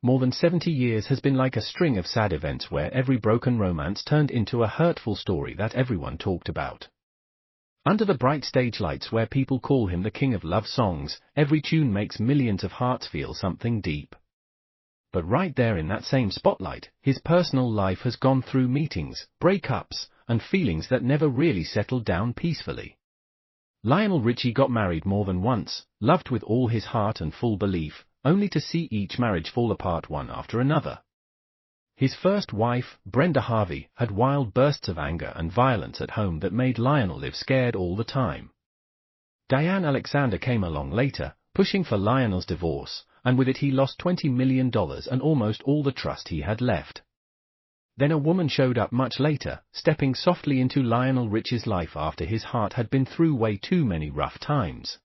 More than 70 years has been like a string of sad events where every broken romance turned into a hurtful story that everyone talked about. Under the bright stage lights where people call him the king of love songs, every tune makes millions of hearts feel something deep. But right there in that same spotlight, his personal life has gone through meetings, breakups, and feelings that never really settled down peacefully. Lionel Richie got married more than once, loved with all his heart and full belief, only to see each marriage fall apart one after another. His first wife, Brenda Harvey, had wild bursts of anger and violence at home that made Lionel live scared all the time. Diane Alexander came along later, pushing for Lionel's divorce, and with it he lost $20 million and almost all the trust he had left. Then a woman showed up much later, stepping softly into Lionel Richie's life after his heart had been through way too many rough times.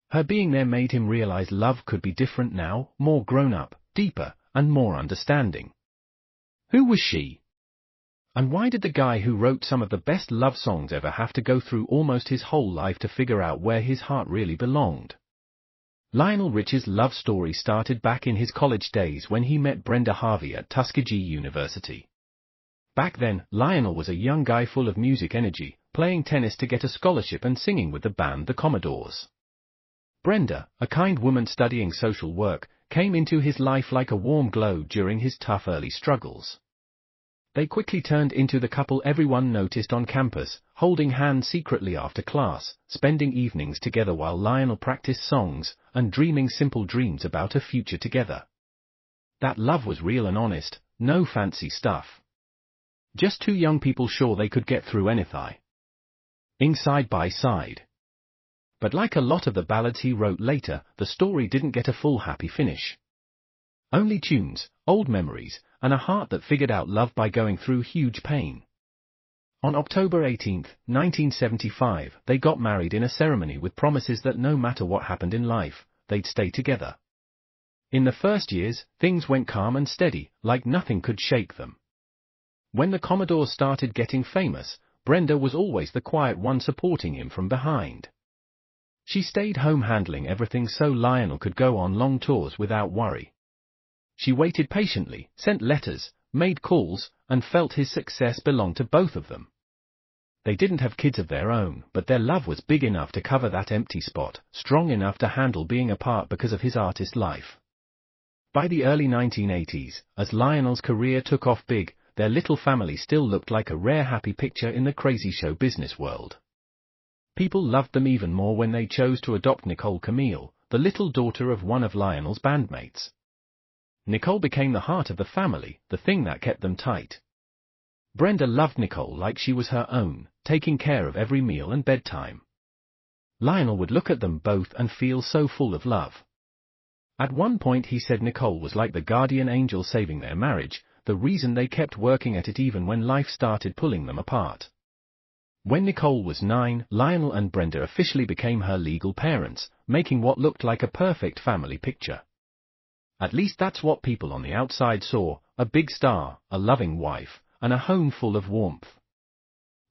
Her being there made him realize love could be different now, more grown up, deeper, and more understanding. Who was she? And why did the guy who wrote some of the best love songs ever have to go through almost his whole life to figure out where his heart really belonged? Lionel Richie's love story started back in his college days when he met Brenda Harvey at Tuskegee University. Back then, Lionel was a young guy full of music energy, playing tennis to get a scholarship and singing with the band the Commodores. Brenda, a kind woman studying social work, came into his life like a warm glow during his tough early struggles. They quickly turned into the couple everyone noticed on campus, holding hands secretly after class, spending evenings together while Lionel practiced songs, and dreaming simple dreams about a future together. That love was real and honest, no fancy stuff. Just two young people sure they could get through anything. Side by side. But like a lot of the ballads he wrote later, the story didn't get a full happy finish. Only tunes, old memories, and a heart that figured out love by going through huge pain. On October 18, 1975, they got married in a ceremony with promises that no matter what happened in life, they'd stay together. In the first years, things went calm and steady, like nothing could shake them. When the Commodores started getting famous, Brenda was always the quiet one supporting him from behind. She stayed home handling everything so Lionel could go on long tours without worry. She waited patiently, sent letters, made calls, and felt his success belonged to both of them. They didn't have kids of their own, but their love was big enough to cover that empty spot, strong enough to handle being apart because of his artist life. By the early 1980s, as Lionel's career took off big, their little family still looked like a rare happy picture in the crazy show business world. People loved them even more when they chose to adopt Nicole Camille, the little daughter of one of Lionel's bandmates. Nicole became the heart of the family, the thing that kept them tight. Brenda loved Nicole like she was her own, taking care of every meal and bedtime. Lionel would look at them both and feel so full of love. At one point he said Nicole was like the guardian angel saving their marriage, the reason they kept working at it even when life started pulling them apart. When Nicole was 9, Lionel and Brenda officially became her legal parents, making what looked like a perfect family picture. At least that's what people on the outside saw, a big star, a loving wife, and a home full of warmth.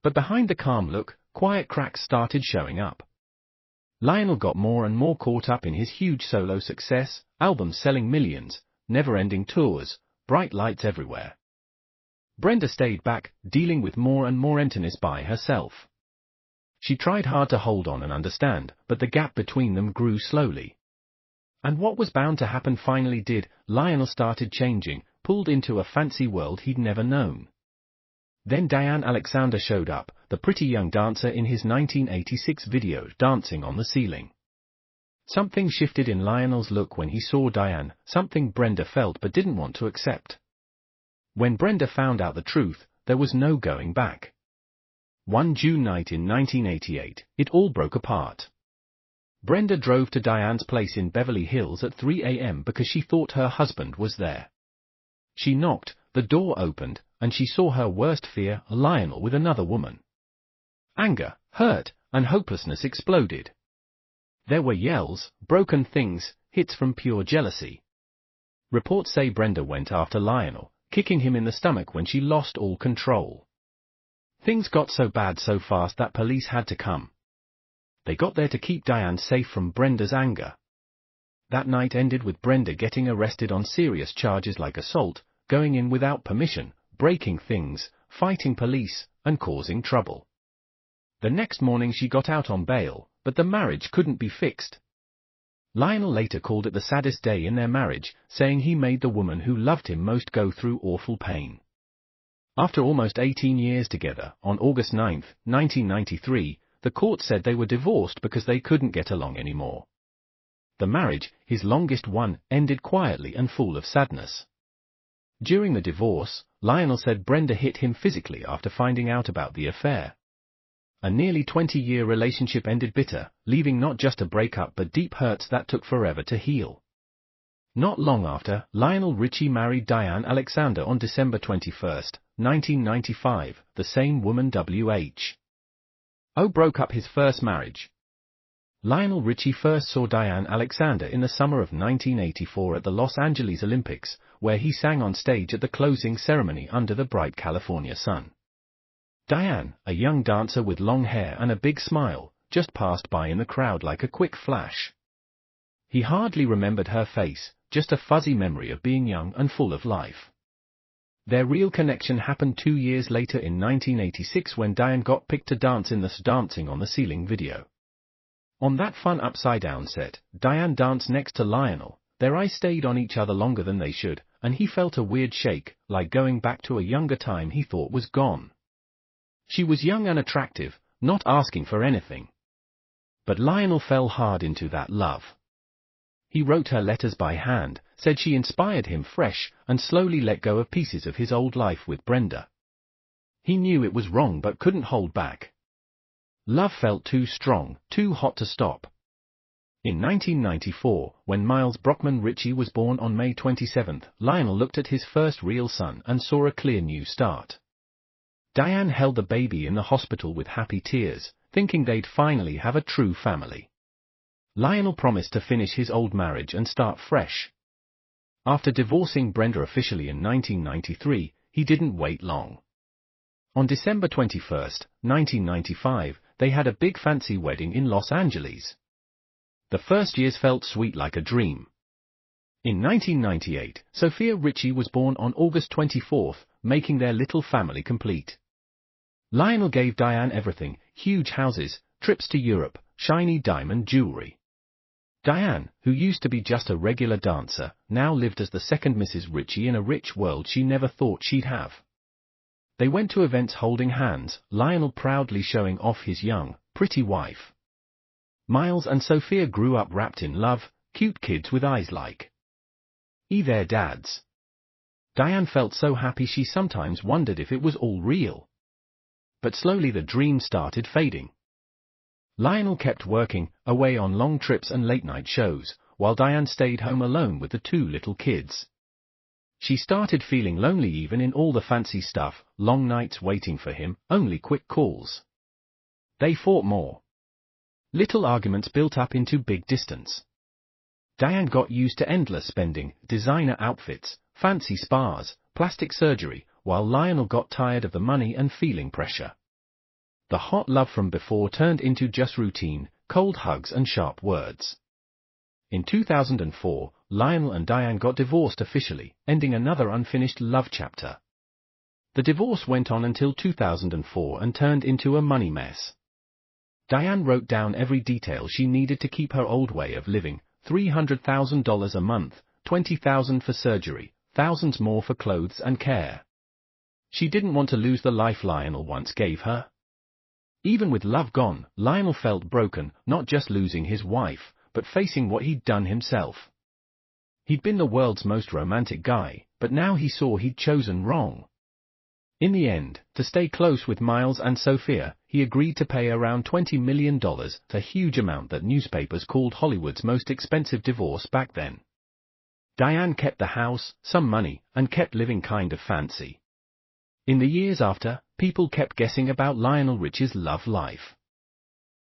But behind the calm look, quiet cracks started showing up. Lionel got more and more caught up in his huge solo success, albums selling millions, never-ending tours, bright lights everywhere. Brenda stayed back, dealing with more and more emptiness by herself. She tried hard to hold on and understand, but the gap between them grew slowly. And what was bound to happen finally did. Lionel started changing, pulled into a fancy world he'd never known. Then Diane Alexander showed up, the pretty young dancer in his 1986 video Dancing on the Ceiling. Something shifted in Lionel's look when he saw Diane, something Brenda felt but didn't want to accept. When Brenda found out the truth, there was no going back. One June night in 1988, it all broke apart. Brenda drove to Diane's place in Beverly Hills at 3 a.m. because she thought her husband was there. She knocked, the door opened, and she saw her worst fear, Lionel with another woman. Anger, hurt, and hopelessness exploded. There were yells, broken things, hits from pure jealousy. Reports say Brenda went after Lionel, kicking him in the stomach when she lost all control. Things got so bad so fast that police had to come. They got there to keep Diane safe from Brenda's anger. That night ended with Brenda getting arrested on serious charges like assault, going in without permission, breaking things, fighting police, and causing trouble. The next morning she got out on bail, but the marriage couldn't be fixed. Lionel later called it the saddest day in their marriage, saying he made the woman who loved him most go through awful pain. After almost 18 years together, on August 9, 1993, the court said they were divorced because they couldn't get along anymore. The marriage, his longest one, ended quietly and full of sadness. During the divorce, Lionel said Brenda hit him physically after finding out about the affair. A nearly 20-year relationship ended bitter, leaving not just a breakup but deep hurts that took forever to heal. Not long after, Lionel Richie married Diane Alexander on December 21, 1995, the same woman broke up his first marriage. Lionel Richie first saw Diane Alexander in the summer of 1984 at the Los Angeles Olympics, where he sang on stage at the closing ceremony under the bright California sun. Diane, a young dancer with long hair and a big smile, just passed by in the crowd like a quick flash. He hardly remembered her face, just a fuzzy memory of being young and full of life. Their real connection happened 2 years later in 1986 when Diane got picked to dance in the Dancing on the Ceiling video. On that fun upside-down set, Diane danced next to Lionel. Their eyes stayed on each other longer than they should, and he felt a weird shake, like going back to a younger time he thought was gone. She was young and attractive, not asking for anything. But Lionel fell hard into that love. He wrote her letters by hand, said she inspired him fresh, and slowly let go of pieces of his old life with Brenda. He knew it was wrong but couldn't hold back. Love felt too strong, too hot to stop. In 1994, when Miles Brockman Richie was born on May 27, Lionel looked at his first real son and saw a clear new start. Diane held the baby in the hospital with happy tears, thinking they'd finally have a true family. Lionel promised to finish his old marriage and start fresh. After divorcing Brenda officially in 1993, he didn't wait long. On December 21, 1995, they had a big fancy wedding in Los Angeles. The first years felt sweet like a dream. In 1998, Sophia Richie was born on August 24, making their little family complete. Lionel gave Diane everything: huge houses, trips to Europe, shiny diamond jewelry. Diane, who used to be just a regular dancer, now lived as the second Mrs. Richie in a rich world she never thought she'd have. They went to events holding hands, Lionel proudly showing off his young, pretty wife. Miles and Sophia grew up wrapped in love, cute kids with eyes like their dads. Diane felt so happy she sometimes wondered if it was all real. But slowly the dream started fading. Lionel kept working, away on long trips and late-night shows, while Diane stayed home alone with the 2 little kids. She started feeling lonely even in all the fancy stuff, long nights waiting for him, only quick calls. They fought more. Little arguments built up into big distance. Diane got used to endless spending, designer outfits, fancy spas, plastic surgery, while Lionel got tired of the money and feeling pressure. The hot love from before turned into just routine, cold hugs and sharp words. In 2004, Lionel and Diane got divorced officially, ending another unfinished love chapter. The divorce went on until 2004 and turned into a money mess. Diane wrote down every detail she needed to keep her old way of living: $300,000 a month, $20,000 for surgery, thousands more for clothes and care. She didn't want to lose the life Lionel once gave her. Even with love gone, Lionel felt broken, not just losing his wife, but facing what he'd done himself. He'd been the world's most romantic guy, but now he saw he'd chosen wrong. In the end, to stay close with Miles and Sophia, he agreed to pay around $20 million, a huge amount that newspapers called Hollywood's most expensive divorce back then. Diane kept the house, some money, and kept living kind of fancy. In the years after, people kept guessing about Lionel Richie's love life.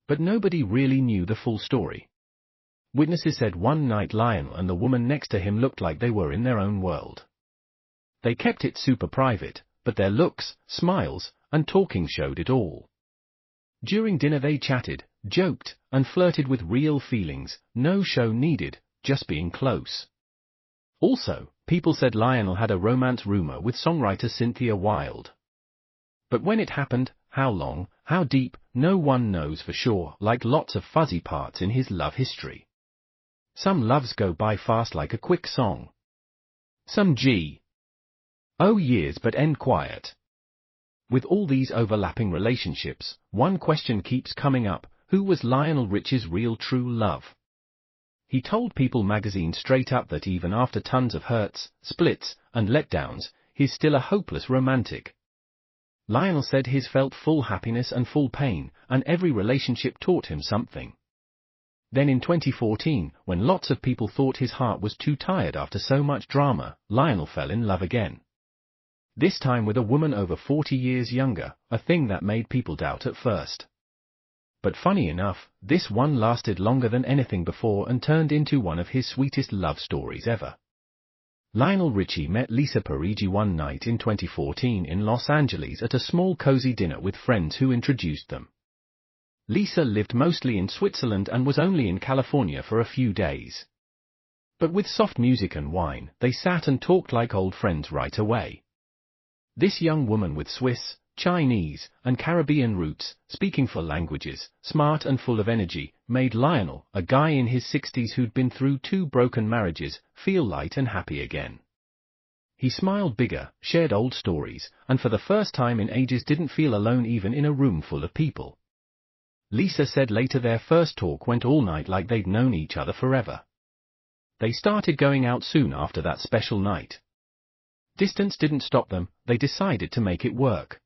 But nobody really knew the full story. Witnesses said one night Lionel and the woman next to him looked like they were in their own world. They kept it super private, but their looks, smiles, and talking showed it all. During dinner they chatted, joked, and flirted with real feelings, no show needed, just being close. Also, people said Lionel had a romance rumor with songwriter Cynthia Wilde. But when it happened, how long, how deep, no one knows for sure, like lots of fuzzy parts in his love history. Some loves go by fast like a quick song. Some years but end quiet. With all these overlapping relationships, one question keeps coming up: who was Lionel Richie's real true love? He told People magazine straight up that even after tons of hurts, splits, and letdowns, he's still a hopeless romantic. Lionel said he's felt full happiness and full pain, and every relationship taught him something. Then in 2014, when lots of people thought his heart was too tired after so much drama, Lionel fell in love again. This time with a woman over 40 years younger, a thing that made people doubt at first. But funny enough, this one lasted longer than anything before and turned into one of his sweetest love stories ever. Lionel Richie met Lisa Parigi one night in 2014 in Los Angeles at a small cozy dinner with friends who introduced them. Lisa lived mostly in Switzerland and was only in California for a few days. But with soft music and wine, they sat and talked like old friends right away. This young woman with Swiss, Chinese, and Caribbean roots, speaking 4 languages, smart and full of energy, made Lionel, a guy in his 60s who'd been through 2 broken marriages, feel light and happy again. He smiled bigger, shared old stories, and for the first time in ages didn't feel alone even in a room full of people. Lisa said later their first talk went all night like they'd known each other forever. They started going out soon after that special night. Distance didn't stop them, they decided to make it work.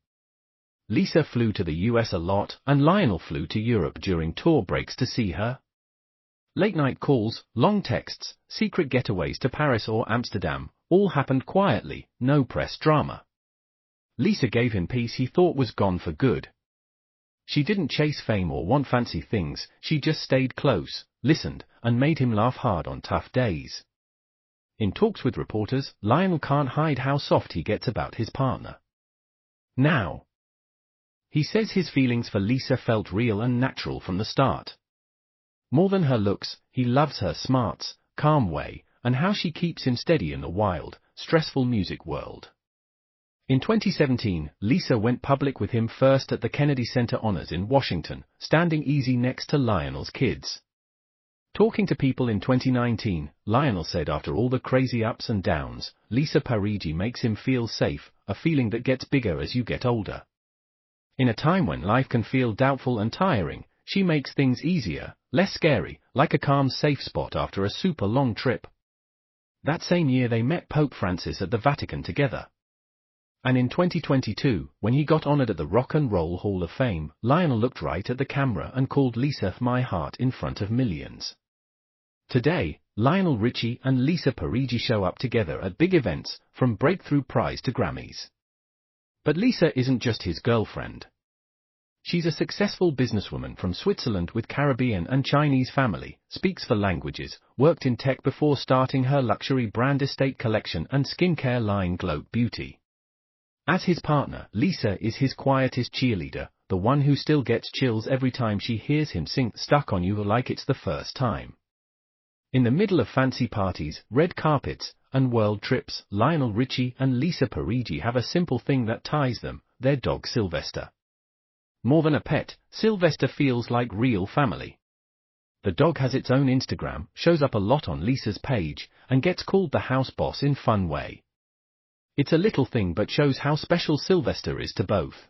Lisa flew to the US a lot, and Lionel flew to Europe during tour breaks to see her. Late-night calls, long texts, secret getaways to Paris or Amsterdam, all happened quietly, no press drama. Lisa gave him peace he thought was gone for good. She didn't chase fame or want fancy things, she just stayed close, listened, and made him laugh hard on tough days. In talks with reporters, Lionel can't hide how soft he gets about his partner. Now, he says his feelings for Lisa felt real and natural from the start. More than her looks, he loves her smarts, calm way, and how she keeps him steady in the wild, stressful music world. In 2017, Lisa went public with him first at the Kennedy Center Honors in Washington, standing easy next to Lionel's kids. Talking to People in 2019, Lionel said after all the crazy ups and downs, Lisa Parigi makes him feel safe, a feeling that gets bigger as you get older. In a time when life can feel doubtful and tiring, she makes things easier, less scary, like a calm safe spot after a super long trip. That same year they met Pope Francis at the Vatican together. And in 2022, when he got honored at the Rock and Roll Hall of Fame, Lionel looked right at the camera and called Lisa "my heart" in front of millions. Today, Lionel Richie and Lisa Parigi show up together at big events, from Breakthrough Prize to Grammys. But Lisa isn't just his girlfriend. She's a successful businesswoman from Switzerland with Caribbean and Chinese family, speaks 4 languages, worked in tech before starting her luxury brand Estate Collection and skincare line Glow Beauty. As his partner, Lisa is his quietest cheerleader, the one who still gets chills every time she hears him sing "Stuck on You" like it's the first time. In the middle of fancy parties, red carpets, and world trips, Lionel Richie and Lisa Parigi have a simple thing that ties them: their dog Sylvester. More than a pet, Sylvester feels like real family. The dog has its own Instagram, shows up a lot on Lisa's page, and gets called the house boss in fun way. It's a little thing but shows how special Sylvester is to both.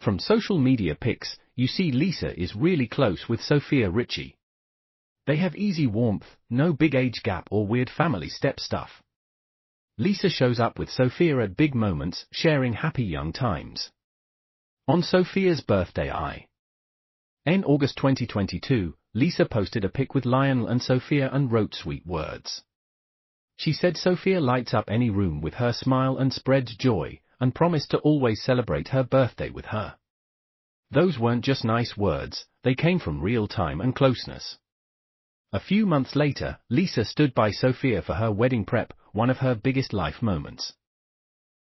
From social media pics, you see Lisa is really close with Sophia Richie. They have easy warmth, no big age gap or weird family step stuff. Lisa shows up with Sophia at big moments, sharing happy young times. On Sophia's birthday in August 2022, Lisa posted a pic with Lionel and Sophia and wrote sweet words. She said Sophia lights up any room with her smile and spreads joy, and promised to always celebrate her birthday with her. Those weren't just nice words, they came from real time and closeness. A few months later, Lisa stood by Sophia for her wedding prep, one of her biggest life moments.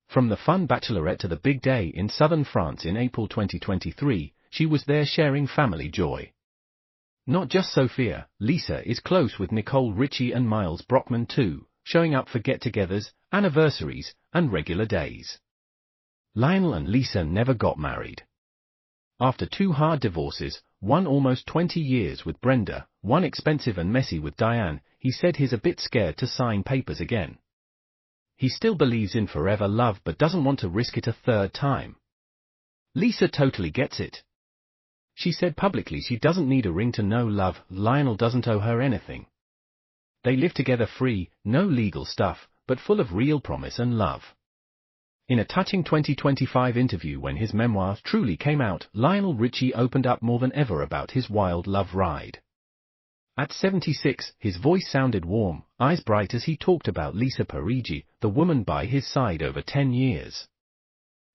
From the fun bachelorette to the big day in southern France in April 2023, she was there sharing family joy. Not just Sophia, Lisa is close with Nicole Richie and Miles Brockman too, showing up for get-togethers, anniversaries, and regular days. Lionel and Lisa never got married. After 2 hard divorces, one almost 20 years with Brenda, one expensive and messy with Diane, he said he's a bit scared to sign papers again. He still believes in forever love but doesn't want to risk it a 3rd time. Lisa totally gets it. She said publicly she doesn't need a ring to know love. Lionel doesn't owe her anything. They live together free, no legal stuff, but full of real promise and love. In a touching 2025 interview when his memoir Truly came out, Lionel Richie opened up more than ever about his wild love ride. At 76, his voice sounded warm, eyes bright as he talked about Lisa Parigi, the woman by his side over 10 years.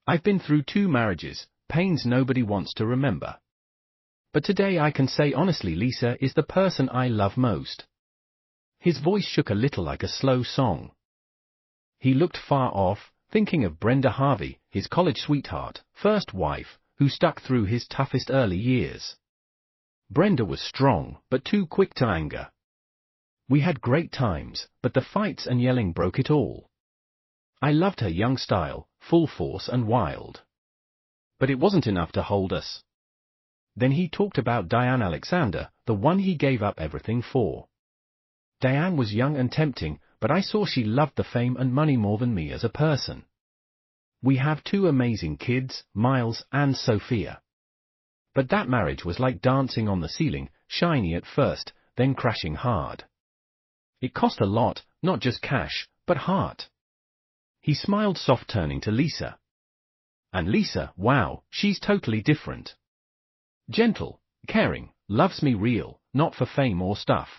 I've been through 2 marriages, pains nobody wants to remember. But today I can say honestly Lisa is the person I love most. His voice shook a little like a slow song. He looked far off, thinking of Brenda Harvey, his college sweetheart, first wife, who stuck through his toughest early years. Brenda was strong, but too quick to anger. We had great times, but the fights and yelling broke it all. I loved her young style, full force and wild. But it wasn't enough to hold us. Then he talked about Diane Alexander, the one he gave up everything for. Diane was young and tempting, but I saw she loved the fame and money more than me as a person. We have 2 amazing kids, Miles and Sophia. But that marriage was like dancing on the ceiling, shiny at first, then crashing hard. It cost a lot, not just cash, but heart. He smiled soft turning to Lisa. And Lisa, wow, she's totally different. Gentle, caring, loves me real, not for fame or stuff.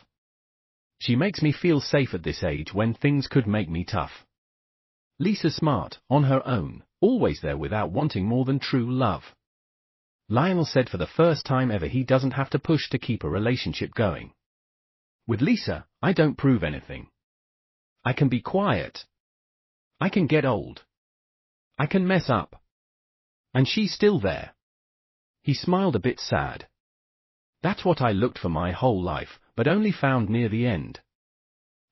She makes me feel safe at this age when things could make me tough. Lisa's smart, on her own, always there without wanting more than true love. Lionel said for the first time ever he doesn't have to push to keep a relationship going. With Lisa, I don't prove anything. I can be quiet. I can get old. I can mess up. And she's still there. He smiled a bit sad. That's what I looked for my whole life, but only found near the end.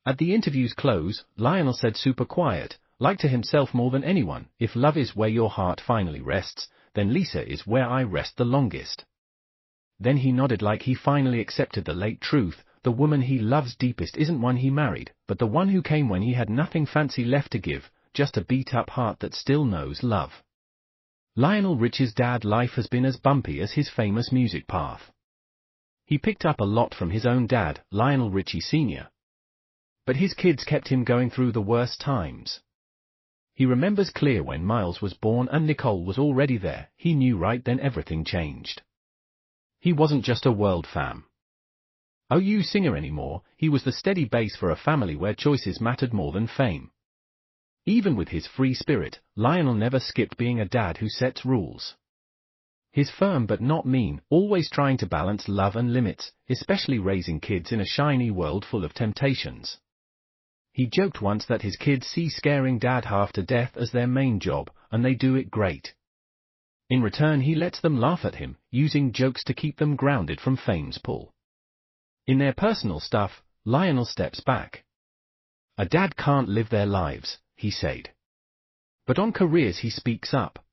At the interview's close, Lionel said super quiet, like to himself more than anyone, if love is where your heart finally rests, then Lisa is where I rest the longest. Then he nodded like he finally accepted the late truth, the woman he loves deepest isn't one he married, but the one who came when he had nothing fancy left to give, just a beat-up heart that still knows love. Lionel Richie's dad life has been as bumpy as his famous music path. He picked up a lot from his own dad, Lionel Richie Sr. But his kids kept him going through the worst times. He remembers clear when Miles was born and Nicole was already there, he knew right then everything changed. He wasn't just a world fam. OU singer anymore, he was the steady base for a family where choices mattered more than fame. Even with his free spirit, Lionel never skipped being a dad who sets rules. He's firm but not mean, always trying to balance love and limits, especially raising kids in a shiny world full of temptations. He joked once that his kids see scaring dad half to death as their main job, and they do it great. In return he lets them laugh at him, using jokes to keep them grounded from fame's pull. In their personal stuff, Lionel steps back. A dad can't live their lives, he said. But on careers he speaks up.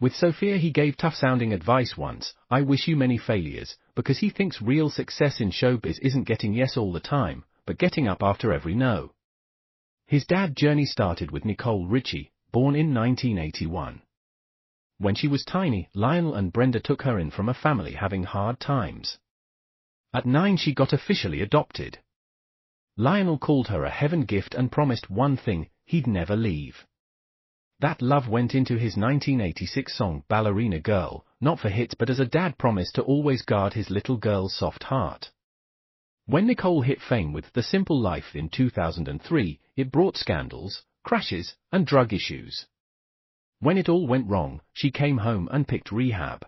With Sophia he gave tough-sounding advice once, I wish you many failures, because he thinks real success in showbiz isn't getting yes all the time, but getting up after every no. His dad journey started with Nicole Richie, born in 1981. When she was tiny, Lionel and Brenda took her in from a family having hard times. At 9 she got officially adopted. Lionel called her a heaven gift and promised one thing, he'd never leave. That love went into his 1986 song Ballerina Girl, not for hits but as a dad promised to always guard his little girl's soft heart. When Nicole hit fame with The Simple Life in 2003, it brought scandals, crashes, and drug issues. When it all went wrong, she came home and picked rehab.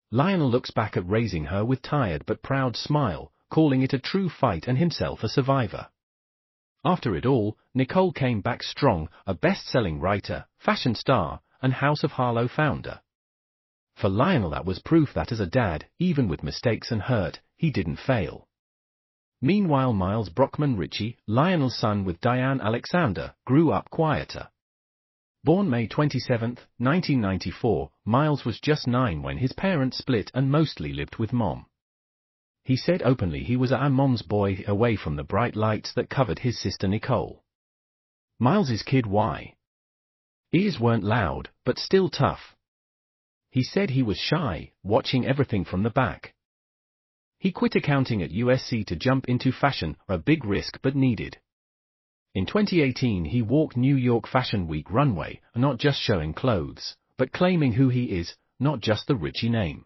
Lionel looks back at raising her with tired but proud smile, calling it a true fight and himself a survivor. After it all, Nicole came back strong, a best-selling writer, fashion star, and House of Harlow founder. For Lionel that was proof that as a dad, even with mistakes and hurt, he didn't fail. Meanwhile, Miles Brockman Richie, Lionel's son with Diane Alexander, grew up quieter. Born May 27, 1994, Miles was just 9 when his parents split and mostly lived with Mom. He said openly he was a mom's boy, away from the bright lights that covered his sister Nicole. Miles's kid why? Ears weren't loud, but still tough. He said he was shy, watching everything from the back. He quit accounting at USC to jump into fashion, a big risk but needed. In 2018 he walked New York Fashion Week runway, not just showing clothes, but claiming who he is, not just the Richie name.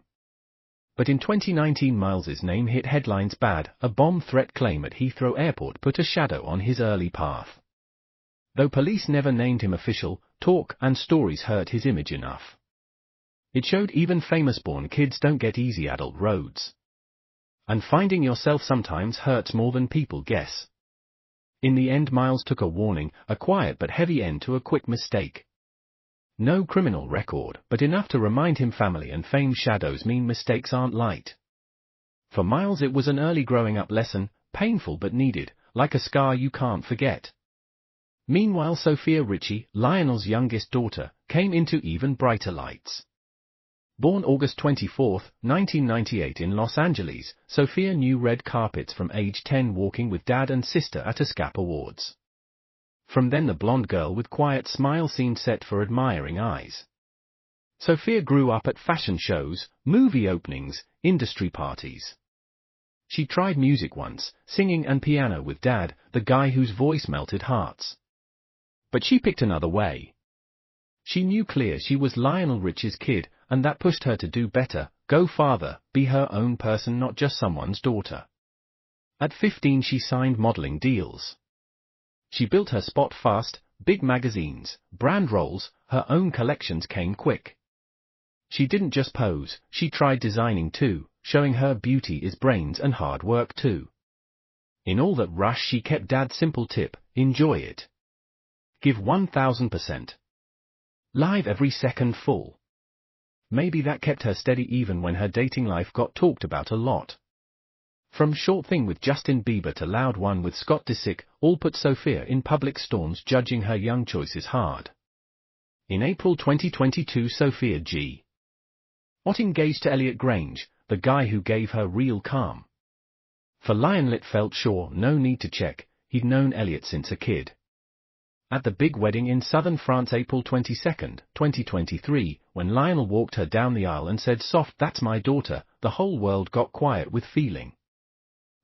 But in 2019 Miles's name hit headlines bad. A bomb threat claim at Heathrow Airport put a shadow on his early path. Though police never named him, official talk and stories hurt his image enough. It showed even famous-born kids don't get easy adult roads. And finding yourself sometimes hurts more than people guess. In the end, Miles took a warning, a quiet but heavy end to a quick mistake. No criminal record, but enough to remind him family and fame shadows mean mistakes aren't light. For Miles it was an early growing up lesson, painful but needed, like a scar you can't forget. Meanwhile, Sophia Richie, Lionel's youngest daughter, came into even brighter lights. Born August 24, 1998 in Los Angeles, Sophia knew red carpets from age 10, walking with dad and sister at a SCAP Awards. From then the blonde girl with quiet smile seemed set for admiring eyes. Sophia grew up at fashion shows, movie openings, industry parties. She tried music once, singing and piano with dad, the guy whose voice melted hearts. But she picked another way. She knew clear she was Lionel Richie's kid, and that pushed her to do better, go farther, be her own person, not just someone's daughter. At 15 she signed modeling deals. She built her spot fast, big magazines, brand roles, her own collections came quick. She didn't just pose, she tried designing too, showing her beauty is brains and hard work too. In all that rush she kept dad's simple tip, enjoy it. Give 1000%. Live every second full. Maybe that kept her steady even when her dating life got talked about a lot. From Short Thing with Justin Bieber to Loud One with Scott Disick, all put Sophia in public storms, judging her young choices hard. In April 2022 Sophia G. Ott engaged to Elliot Grange, the guy who gave her real calm. For Lionel it felt sure, no need to check, he'd known Elliot since a kid. At the big wedding in southern France April 22, 2023, when Lionel walked her down the aisle and said soft, "That's my daughter," the whole world got quiet with feeling.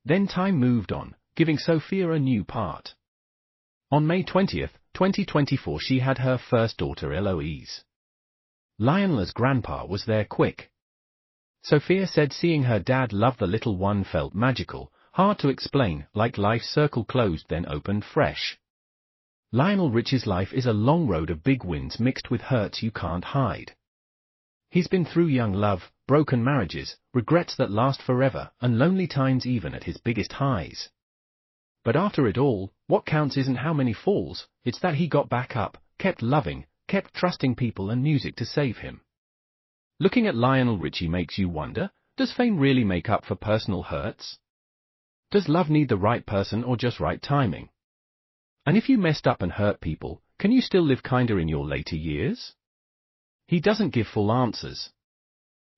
Then time moved on, giving Sophia a new part. On May 20, 2024 she had her first daughter Eloise. Lionel as grandpa was there quick. Sophia said seeing her dad love the little one felt magical, hard to explain, like life's circle closed then opened fresh. Lionel Richie's life is a long road of big wins mixed with hurts you can't hide. He's been through young love, broken marriages, regrets that last forever, and lonely times even at his biggest highs. But after it all, what counts isn't how many falls, it's that he got back up, kept loving, kept trusting people and music to save him. Looking at Lionel Richie makes you wonder, does fame really make up for personal hurts? Does love need the right person or just right timing? And if you messed up and hurt people, can you still live kinder in your later years? He doesn't give full answers.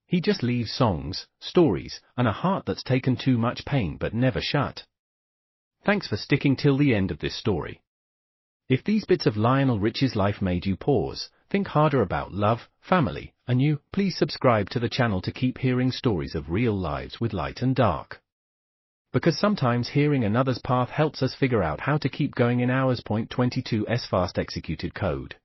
He just leaves songs, stories, and a heart that's taken too much pain but never shut. Thanks for sticking till the end of this story. If these bits of Lionel Richie's life made you pause, think harder about love, family, and you, please subscribe to the channel to keep hearing stories of real lives with light and dark. Because sometimes hearing another's path helps us figure out how to keep going in ours. 22's fast executed code.